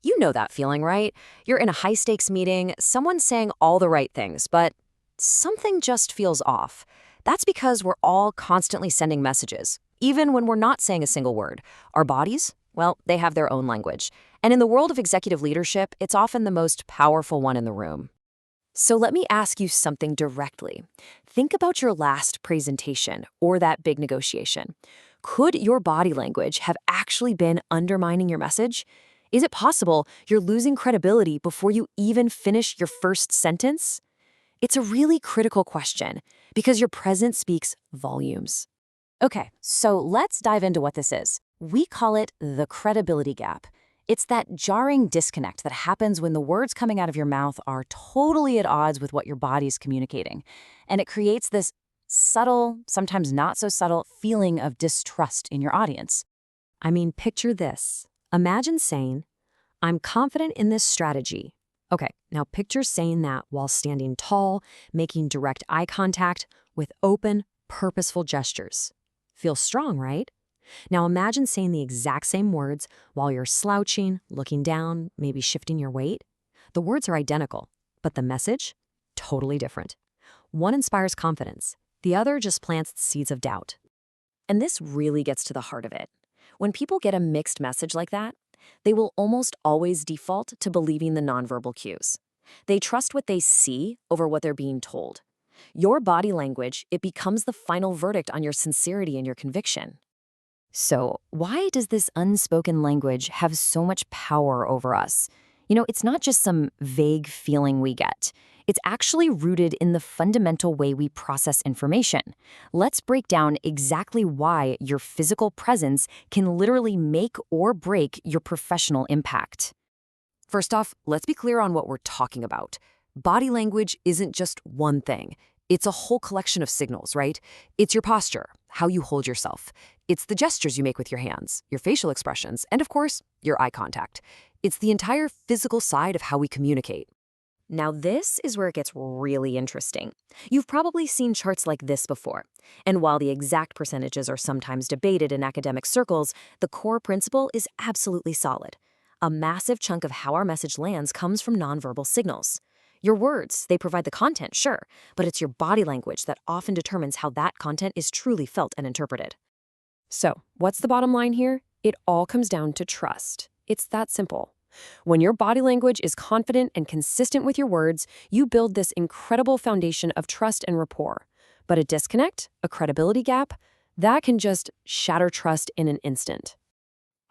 You know that feeling, right? You're in a high-stakes meeting, someone's saying all the right things, but something just feels off. That's because we're all constantly sending messages, even when we're not saying a single word. Our bodies, well, they have their own language. And in the world of executive leadership, it's often the most powerful one in the room. So let me ask you something directly. Think about your last presentation or that big negotiation. Could your body language have actually been undermining your message? Is it possible you're losing credibility before you even finish your first sentence? It's a really critical question because your presence speaks volumes. Okay, so let's dive into what this is. We call it the credibility gap. It's that jarring disconnect that happens when the words coming out of your mouth are totally at odds with what your body's communicating. And it creates this subtle, sometimes not so subtle, feeling of distrust in your audience. I mean, picture this. Imagine saying, "I'm confident in this strategy." Okay, now picture saying that while standing tall, making direct eye contact with open, purposeful gestures. Feels strong, right? Now imagine saying the exact same words while you're slouching, looking down, maybe shifting your weight. The words are identical, but the message? Totally different. One inspires confidence, the other just plants the seeds of doubt. And this really gets to the heart of it. When people get a mixed message like that, they will almost always default to believing the nonverbal cues. They trust what they see over what they're being told. Your body language, it becomes the final verdict on your sincerity and your conviction. So, why does this unspoken language have so much power over us? It's not just some vague feeling we get. It's actually rooted in the fundamental way we process information. Let's break down exactly why your physical presence can literally make or break your professional impact. First off, let's be clear on what we're talking about. Body language isn't just one thing. It's a whole collection of signals, right? It's your posture, how you hold yourself. It's the gestures you make with your hands, your facial expressions, and of course, your eye contact. It's the entire physical side of how we communicate. Now, this is where it gets really interesting. You've probably seen charts like this before. And while the exact percentages are sometimes debated in academic circles, the core principle is absolutely solid. A massive chunk of how our message lands comes from nonverbal signals. Your words, they provide the content, sure, but it's your body language that often determines how that content is truly felt and interpreted. So, what's the bottom line here? It all comes down to trust. It's that simple. When your body language is confident and consistent with your words, you build this incredible foundation of trust and rapport. But a disconnect, a credibility gap, that can just shatter trust in an instant.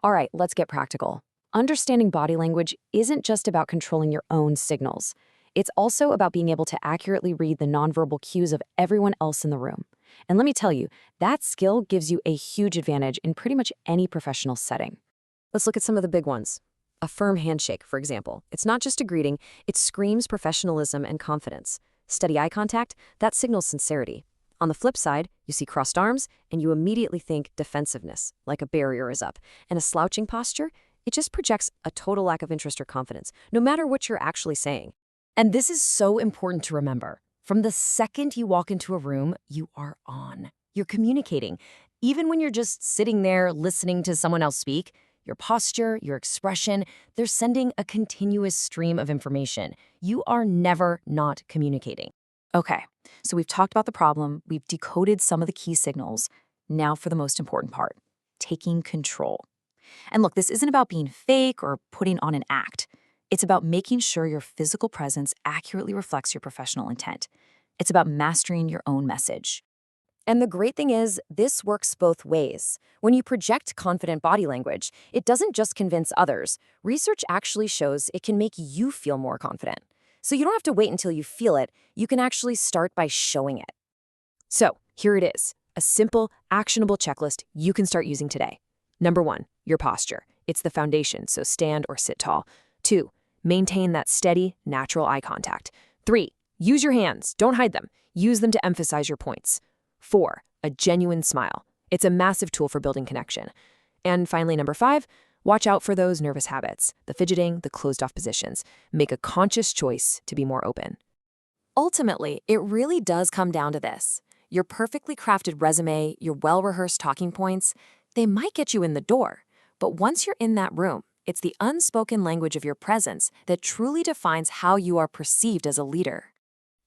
All right, let's get practical. Understanding body language isn't just about controlling your own signals. It's also about being able to accurately read the nonverbal cues of everyone else in the room. And let me tell you, that skill gives you a huge advantage in pretty much any professional setting. Let's look at some of the big ones. A firm handshake, for example. It's not just a greeting, it screams professionalism and confidence. Steady eye contact, that signals sincerity. On the flip side, you see crossed arms, and you immediately think defensiveness, like a barrier is up. And a slouching posture, it just projects a total lack of interest or confidence, no matter what you're actually saying. And this is so important to remember. From the second you walk into a room, you are on. You're communicating. Even when you're just sitting there listening to someone else speak, your posture, your expression, they're sending a continuous stream of information. You are never not communicating. Okay, so we've talked about the problem, we've decoded some of the key signals. Now for the most important part, taking control. And look, this isn't about being fake or putting on an act. It's about making sure your physical presence accurately reflects your professional intent. It's about mastering your own message. And the great thing is, this works both ways. When you project confident body language, it doesn't just convince others. Research actually shows it can make you feel more confident. So you don't have to wait until you feel it. You can actually start by showing it. So here it is, a simple, actionable checklist you can start using today. Number 1, your posture. It's the foundation, so stand or sit tall. 2, maintain that steady, natural eye contact. 3, use your hands. Don't hide them. Use them to emphasize your points. 4, a genuine smile. It's a massive tool for building connection. And finally, number 5, watch out for those nervous habits, the fidgeting, the closed-off positions. Make a conscious choice to be more open. Ultimately, it really does come down to this. Your perfectly crafted resume, your well-rehearsed talking points, they might get you in the door. But once you're in that room, It's the unspoken language of your presence that truly defines how you are perceived as a leader.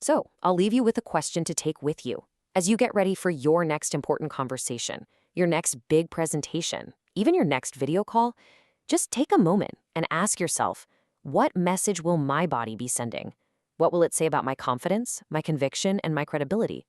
So, I'll leave you with a question to take with you. As you get ready for your next important conversation, your next big presentation, even your next video call, just take a moment and ask yourself, what message will my body be sending? What will it say about my confidence, my conviction, and my credibility?